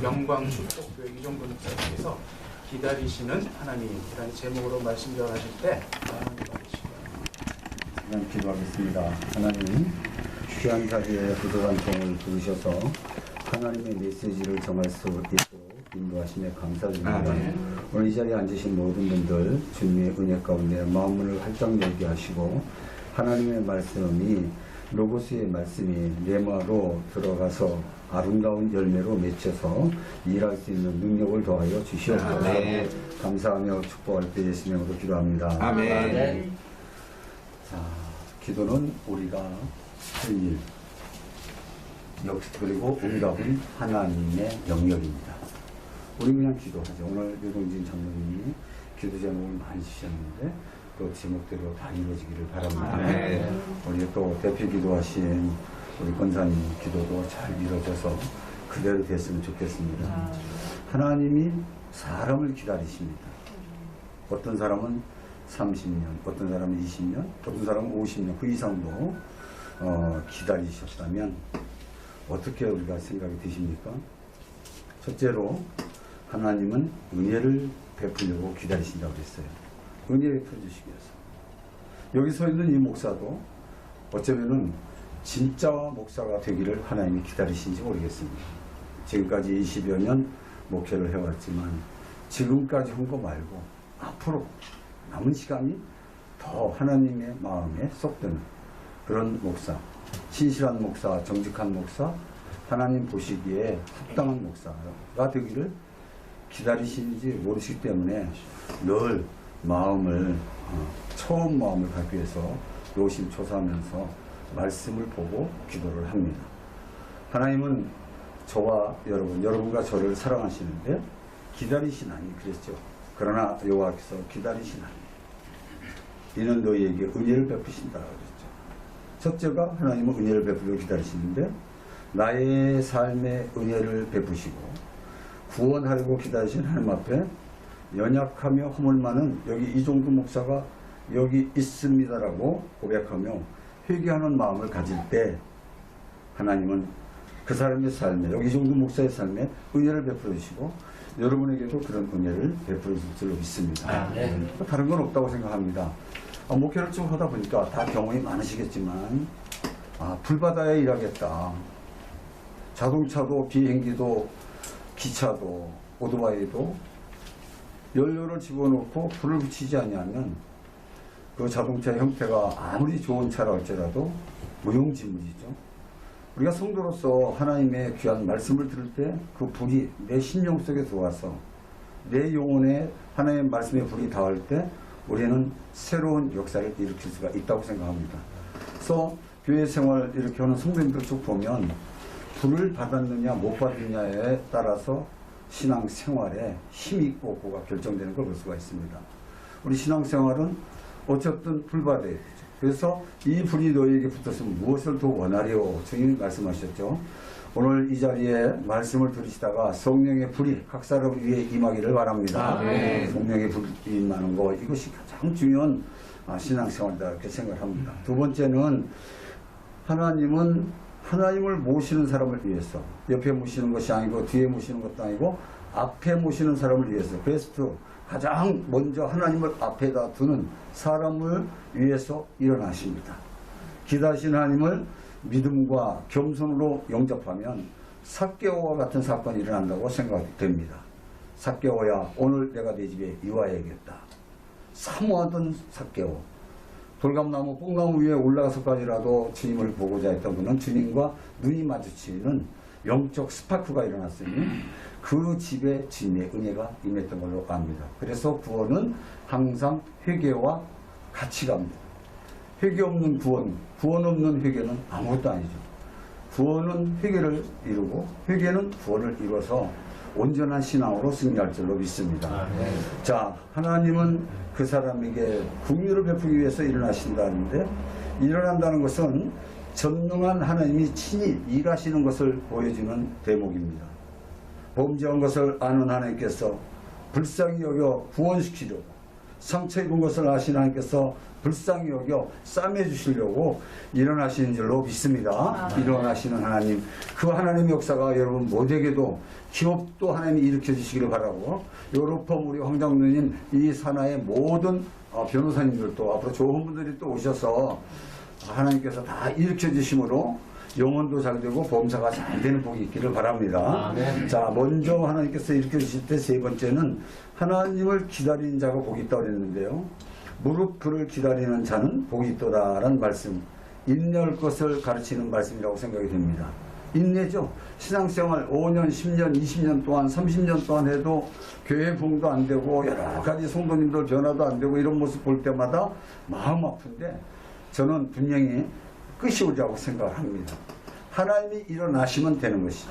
명광 축복교회 이종근 목사님께서 기다리시는 하나님이라는 제목으로 말씀 전하실 때 그냥 기도하겠습니다. 하나님, 귀한 자리에 부족한 종을 부르셔서 하나님의 메시지를 정할 수 있도록 인도하심에 감사드립니다. 오늘 이 자리에 앉으신 모든 분들 주님의 은혜 가운데 마음문을 활짝 열게 하시고 하나님의 말씀이 로고스의 말씀이 레마로 들어가서 아름다운 열매로 맺혀서 일할 수 있는 능력을 더하여 주시옵소서. 감사하며 축복할 때 예수님 이름으로 기도합니다. 아멘. 자, 기도는 우리가 할 일, 그리고 응답은 하나님의 영역입니다. 우리 그냥 기도하죠. 오늘 유동진 장로님이 기도 제목을 많이 주셨는데 그 제목대로 다 이루어지기를 바랍니다. 우리 또 대표 기도하신 우리 권사님 기도도 잘 이루어져서 그대로 됐으면 좋겠습니다. 하나님이 사람을 기다리십니다. 어떤 사람은 30년, 어떤 사람은 20년, 어떤 사람은 50년, 그 이상도 기다리셨다면 어떻게 우리가 생각이 드십니까? 첫째로 하나님은 은혜를 베풀려고 기다리신다고 했어요. 은혜를 베풀어주시기 위해서. 여기 서 있는 이 목사도 어쩌면은 진짜 목사가 되기를 하나님이 기다리신지 모르겠습니다. 지금까지 20여 년 목회를 해왔지만 지금까지 한 거 말고 앞으로 남은 시간이 더 하나님의 마음에 쏙드는 그런 목사, 신실한 목사, 정직한 목사, 하나님 보시기에 합당한 목사가 되기를 기다리시는지 모르시기 때문에 늘 마음을 처음 마음을 갖기 위해서 노심초사하면서 말씀을 보고 기도를 합니다. 하나님은 저와 여러분과 저를 사랑하시는데 기다리시나니 그랬죠. 그러나 여호와께서 기다리시나니 이는 너희에게 은혜를 베푸신다 그랬죠. 첫째가 하나님은 은혜를 베푸려 기다리시는데 나의 삶에 은혜를 베푸시고 구원하려고 기다리신 하나님 앞에 연약하며 허물 많은 여기 이종근 목사가 여기 있습니다라고 고백하며 회개하는 마음을 가질 때 하나님은 그 사람의 삶에 여기 이종근 목사의 삶에 은혜를 베풀어 주시고 여러분에게도 그런 은혜를 베풀어 줄 줄로 믿습니다. 다른 건 없다고 생각합니다. 목회를 쭉 하다 보니까 다 경험이 많으시겠지만 불바다에 일하겠다. 자동차도 비행기도 기차도 오토바이도 연료를 집어넣고 불을 붙이지 않으면 그 자동차 형태가 아무리 좋은 차라 할지라도 무용지물이죠. 우리가 성도로서 하나님의 귀한 말씀을 들을 때 그 불이 내 심령 속에 들어와서 내 영혼에 하나님의 말씀의 불이 닿을 때 우리는 새로운 역사를 일으킬 수가 있다고 생각합니다. 그래서 교회 생활 이렇게 하는 성도님들 쭉 보면 불을 받았느냐 못 받았느냐에 따라서 신앙 생활에 힘이 있고 없고가 결정되는 걸 볼 수가 있습니다. 우리 신앙 생활은 어쨌든 불 받아야 되죠. 그래서 이 불이 너희에게 붙었으면 무엇을 더 원하리요? 주님이 말씀하셨죠. 오늘 이 자리에 말씀을 들으시다가 성령의 불이 각 사람 위에 임하기를 바랍니다. 성령의 불이 임하는 거 이것이 가장 중요한 신앙생활이다 이렇게 생각합니다. 두 번째는 하나님을 모시는 사람을 위해서 옆에 모시는 것이 아니고 뒤에 모시는 것도 아니고 앞에 모시는 사람을 위해서 베스트 가장 먼저 하나님을 앞에다 두는 사람을 위해서 일어나십니다. 기다리신 하나님을 믿음과 겸손으로 영접하면 삭개오와 같은 사건이 일어난다고 생각이 됩니다. 삭개오야 오늘 내가 내 집에 이와야겠다. 사모하던 삭개오. 돌감나무 뽕나무 위에 올라가서까지라도 주님을 보고자 했던 분은 주님과 눈이 마주치는 영적 스파크가 일어났으니 그 집에 주님의 은혜가 임했던 걸로 압니다. 그래서 구원은 항상 회개와 같이 갑니다. 회개 없는 구원 없는 회개는 아무것도 아니죠. 구원은 회개를 이루고 회개는 구원을 이뤄서 온전한 신앙으로 승리할 줄로 믿습니다. 자, 하나님은 그 사람에게 긍휼을 베푸기 위해서 일어나신다는데 일어난다는 것은 전능한 하나님이 친히 일하시는 것을 보여주는 대목입니다. 범죄한 것을 아는 하나님께서 불쌍히 여겨 구원시키려고 상처 입은 것을 아시는 하나님께서 불쌍히 여겨 싸매 주시려고 일어나시는 줄로 믿습니다. 일어나시는 하나님, 그 하나님의 역사가 여러분 모두에게도 기업도 하나님이 일으켜 주시기를 바라고, 요로펌 우리 황장로님 이 산하의 모든 변호사님들도 앞으로 좋은 분들이 또 오셔서 하나님께서 다 일으켜 주심으로 영혼도 잘 되고 범사가 잘 되는 복이 있기를 바랍니다. 자, 먼저 하나님께서 일으켜 주실 때 세 번째는 하나님을 기다리는 자가 복이 있다고 그랬는데요. 무릇 그를 기다리는 자는 복이 있도다라는 말씀, 인내할 것을 가르치는 말씀이라고 생각이 됩니다. 인내죠. 신앙생활 5년, 10년, 20년 동안, 30년 동안 해도 교회 부흥도 안 되고 여러 가지 성도님들 변화도 안 되고 이런 모습 볼 때마다 마음 아픈데 저는 분명히 끝이 오리라고 생각을 합니다. 하나님이 일어나시면 되는 것이죠.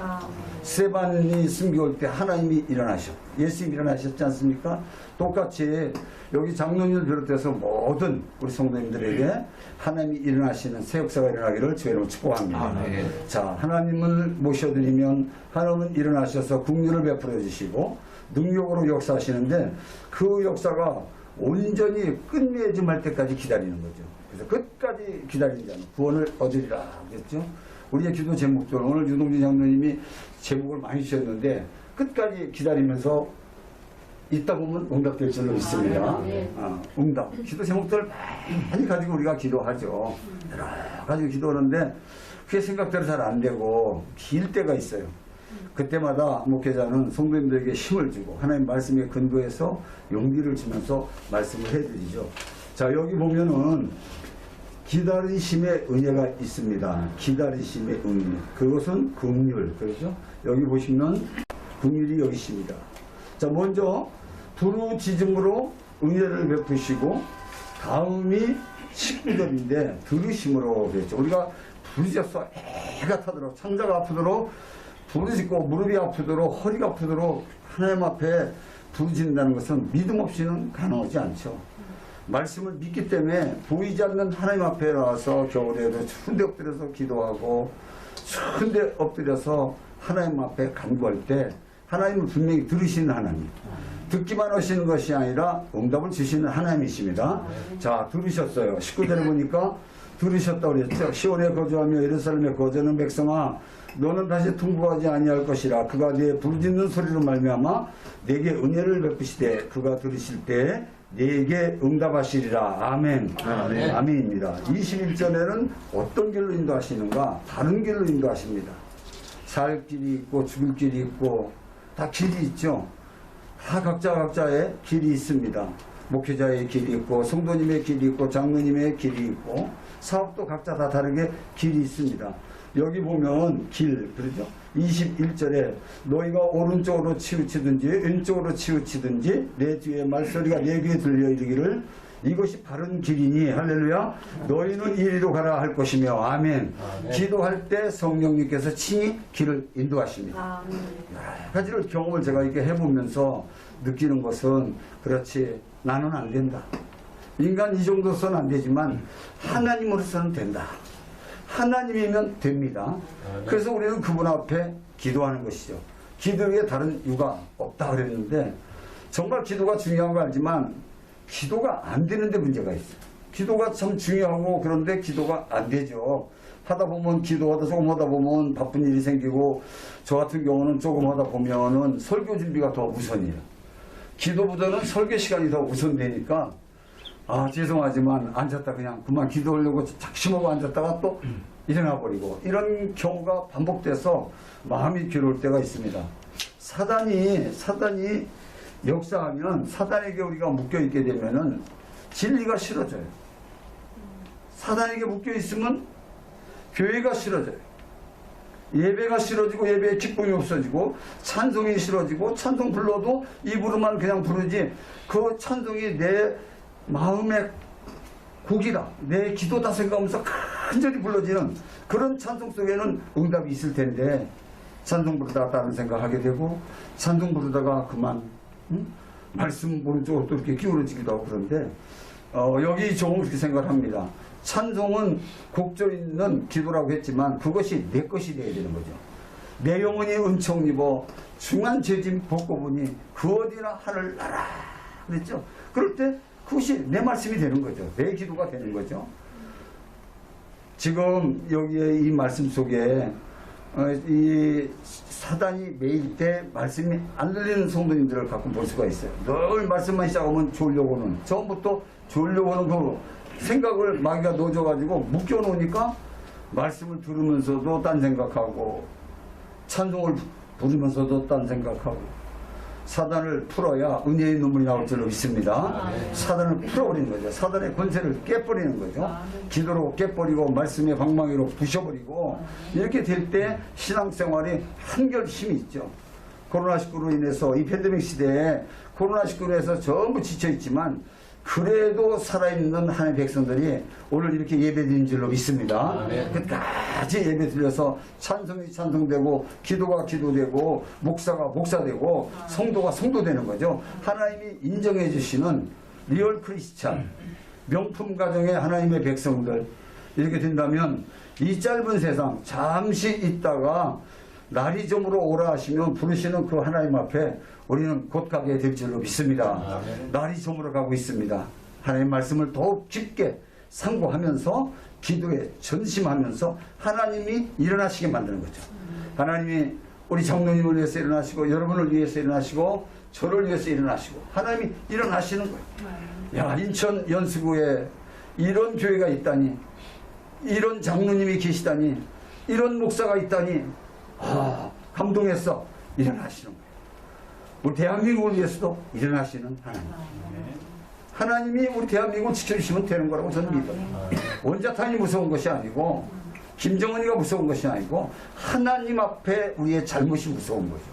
스데반이 순교할 때 하나님이 일어나셨고 예수님이 일어나셨지 않습니까? 똑같이 여기 장로님을 비롯해서 모든 우리 성도님들에게 하나님이 일어나시는 새 역사가 일어나기를 주의 이름으로 축복합니다. 자, 하나님을 모셔드리면 하나님은 일어나셔서 국률을 베풀어 주시고 능력으로 역사하시는데 그 역사가 온전히 끝맺음할 때까지 기다리는 거죠. 그래서 끝까지 기다리는 자는 구원을 얻으리라 그랬죠. 우리의 기도 제목들, 오늘 유동진 장로님이 제목을 많이 주셨는데 끝까지 기다리면서 있다 보면 응답될 줄로 믿습니다. 응답. 기도 제목들 많이 가지고 우리가 기도하죠. 여러 가지 기도하는데 그게 생각대로 잘 안 되고 길 때가 있어요. 그때마다 목회자는 성도님들에게 힘을 주고 하나님 말씀에 근거해서 용기를 주면서 말씀을 해드리죠. 자, 여기 보면은 기다리심의 은혜가 있습니다. 기다리심의 은혜. 그것은 긍휼. 그렇죠? 여기 보시면 긍휼이 여기 있습니다. 자, 먼저 부르짖음으로 은혜를 베푸시고 다음이 19절인데 들으심으로 그랬죠. 우리가 부르짖어서 애가 타도록 창자가 아프도록 부르짖고 무릎이 아프도록 허리가 아프도록 하나님 앞에 부르짖는다는 것은 믿음 없이는 가능하지 않죠. 말씀을 믿기 때문에 보이지 않는 하나님 앞에 나와서 겨울에도 추운데 엎드려서 기도하고 추운데 엎드려서 하나님 앞에 간구할 때 하나님은 분명히 들으시는 하나님, 듣기만 하시는 것이 아니라 응답을 주시는 하나님이십니다. 자, 들으셨어요. 19절에 보니까 들으셨다고 그랬죠. 시온에 거주하며 예루살렘에 거주하는 백성아, 너는 다시 통곡하지 아니할 것이라. 그가 네 부르짖는 소리로 말미암아 내게 은혜를 베푸시되 그가 들으실 때 내게 응답하시리라. 아멘. 아멘입니다. 21절에는 어떤 길로 인도하시는가? 다른 길로 인도하십니다. 살 길이 있고 죽을 길이 있고 다 길이 있죠. 다 각자의 길이 있습니다. 목회자의 길이 있고 성도님의 길이 있고 장로님의 길이 있고 사업도 각자 다 다르게 길이 있습니다. 여기 보면 길, 그러죠? 21절에 너희가 오른쪽으로 치우치든지 왼쪽으로 치우치든지 내 뒤에 말소리가 내 귀에 들려 이르기를 이것이 바른 길이니 할렐루야 너희는 이리로 가라 할 것이며 아멘. 기도할 때 성령님께서 친히 길을 인도하십니다. 여러 가지를 경험을 제가 이렇게 해보면서 느끼는 것은 그렇지 나는 안 된다. 인간 이 정도서는 안 되지만 하나님으로서는 된다. 하나님이면 됩니다. 그래서 우리는 그분 앞에 기도하는 것이죠. 기도 위에 다른 이유가 없다 그랬는데 정말 기도가 중요한 거 알지만 기도가 안 되는데 문제가 있어요. 기도가 참 중요하고 그런데 기도가 안 되죠. 하다 보면 기도하다 조금 하다 보면 바쁜 일이 생기고 저 같은 경우는 조금 하다 보면은 설교 준비가 더 우선이에요. 기도보다는 설교 시간이 더 우선되니까 죄송하지만 앉았다 그냥 그만 기도하려고 작심하고 앉았다가 또 일어나 버리고 이런 경우가 반복돼서 마음이 괴로울 때가 있습니다. 사단이 역사하면 사단에게 우리가 묶여있게 되면은 진리가 싫어져요. 사단에게 묶여있으면 교회가 싫어져요. 예배가 싫어지고 예배의 기쁨이 없어지고 찬송이 싫어지고 찬송 불러도 입으로만 그냥 부르지 그 찬송이 내 마음의 곡이다 내 기도다 생각하면서 간절히 불러지는 그런 찬송 속에는 응답이 있을 텐데 찬송 부르다가 다른 생각하게 되고 찬송 부르다가 그만 말씀 보는 쪽으로 또 이렇게 기울어지기도 하고 그런데 여기 조금 그렇게 생각합니다. 찬송은 곡조 있는 기도라고 했지만 그것이 내 것이 되어야 되는 거죠. 내 영혼이 은총 입어 중한 죄짐 벗고 보니 그 어디나 하늘 나라 그랬죠. 그럴 때 그것이 내 말씀이 되는 거죠. 내 기도가 되는 거죠. 지금 여기에 이 말씀 속에 이 사단이 매일 때 말씀이 안 들리는 성도님들을 가끔 볼 수가 있어요. 늘 말씀만 시작하면 졸려고 오는, 처음부터 졸려고 오는 그 생각을 마귀가 넣어줘가지고 묶여놓으니까 말씀을 들으면서도 딴 생각하고 찬송을 부르면서도 딴 생각하고, 사단을 풀어야 은혜의 눈물이 나올 줄로 믿습니다. 사단을 풀어버리는 거죠. 사단의 권세를 깨버리는 거죠. 기도로 깨버리고 말씀의 방망이로 부셔버리고, 이렇게 될 때 신앙생활이 한결 힘이 있죠. 코로나19로 인해서 이 팬데믹 시대에 코로나19로 해서 전부 지쳐있지만 그래도 살아있는 하나님의 백성들이 오늘 이렇게 예배드린 줄로 믿습니다. 끝까지 예배 드려서 찬송이 찬송되고 기도가 기도되고 목사가 목사되고 성도가 성도되는 거죠. 하나님이 인정해 주시는 리얼 크리스찬, 명품 가정의 하나님의 백성들, 이렇게 된다면 이 짧은 세상 잠시 있다가 날이 저물어 오라 하시면 부르시는 그 하나님 앞에 우리는 곧 가게 될 줄로 믿습니다. 날이 저물어 가고 있습니다. 하나님 말씀을 더욱 깊게 상고하면서 기도에 전심하면서 하나님이 일어나시게 만드는 거죠. 하나님이 우리 장로님을 위해서 일어나시고 여러분을 위해서 일어나시고 저를 위해서 일어나시고 하나님이 일어나시는 거예요. 야, 인천 연수구에 이런 교회가 있다니, 이런 장로님이 계시다니, 이런 목사가 있다니, 감동했어. 일어나시는 거예요. 우리 대한민국을 위해서도 일어나시는 하나님. 하나님이 우리 대한민국을 지켜주시면 되는 거라고 저는 믿어요. 원자탄이 무서운 것이 아니고 김정은이가 무서운 것이 아니고 하나님 앞에 우리의 잘못이 무서운 거죠.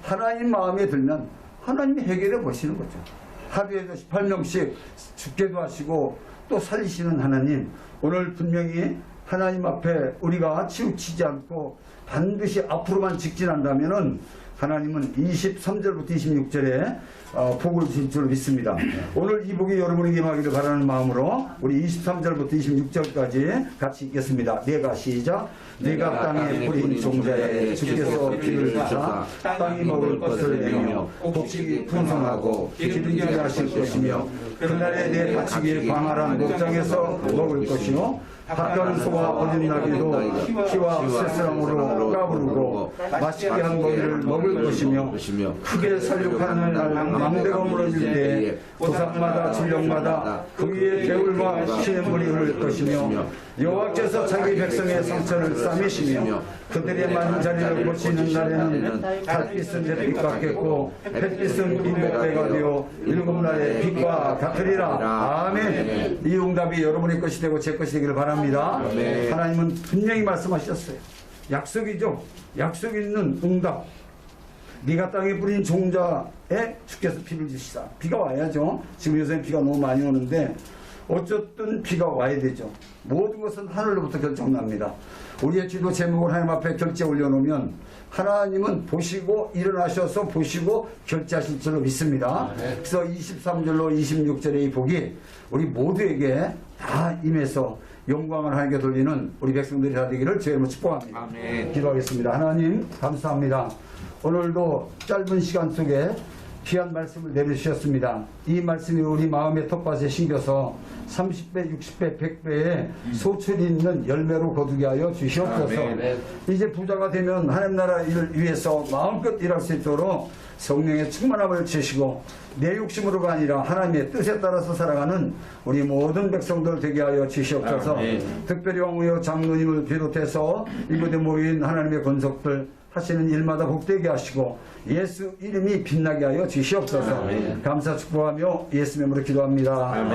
하나님 마음에 들면 하나님이 해결해 보시는 거죠. 하루에도 18명씩 죽게도 하시고 또 살리시는 하나님, 오늘 분명히 하나님 앞에 우리가 치우치지 않고 반드시 앞으로만 직진한다면은 하나님은 23절부터 26절에 복을 주실 줄 믿습니다. 오늘 이 복이 여러분에게 임하기를 바라는 마음으로 우리 23절부터 26절까지 같이 읽겠습니다. 내가 시작. 내가 땅에 뿌린 종자에 주께서 비를 주사 땅이 먹을 것을 내며 곡식이 풍성하고 기름이 하실 것이며 그날에 내 다치기 광활한 목장에서 먹을 것이요 밭가는 소와 어린 나귀도 피와 쇠사랑으로 까부르고 맛있게 한 고기를 먹을 것이며 크게 살육하는 날 망대가 무너질 때에 보상마다 전령마다 그 위에 개울과 시냇물이 흐를 것이며 여호와께서 자기 백성의 상처를 싸매시며 그들의 많은 자리를 고치는 날에는 달빛은 햇빛 같겠고 햇빛은 인목대가 되어 일곱 날의 빛과 같으리라. 아멘. 이 응답이 여러분의 것이 되고 제 것이 되기를 바랍니다. 하나님은 분명히 말씀하셨어요. 약속이죠. 약속 있는 응답. 네가 땅에 뿌린 종자에 주께서 비를 주시다. 비가 와야죠. 지금 요새 비가 너무 많이 오는데 어쨌든 비가 와야 되죠. 모든 것은 하늘로부터 결정납니다. 우리의 기도 제목을 하나님 앞에 결제 올려놓으면 하나님은 보시고 일어나셔서 보시고 결제하실 줄로 믿습니다. 그래서 23절로 26절의 이 복이 우리 모두에게 다 임해서 영광을 하나님께 돌리는 우리 백성들이 다 되기를 주의 이름으로 축복합니다. 아멘. 기도하겠습니다. 하나님 감사합니다. 오늘도 짧은 시간 속에 귀한 말씀을 내려주셨습니다. 이 말씀이 우리 마음의 텃밭에 심겨서 30배, 60배, 100배의 소출이 있는 열매로 거두게 하여 주시옵소서. 이제 부자가 되면 하나님 나라 일을 위해서 마음껏 일할 수 있도록 성령의 충만함을 주시고 내 욕심으로가 아니라 하나님의 뜻에 따라서 살아가는 우리 모든 백성들 되게 하여 주시옵소서. 특별히 왕후여 장로님을 비롯해서 이곳에 모인 하나님의 권속들 하시는 일마다 복되게 하시고 예수 이름이 빛나게 하여 주시옵소서. 감사 축복하며 예수 이름으로 기도합니다.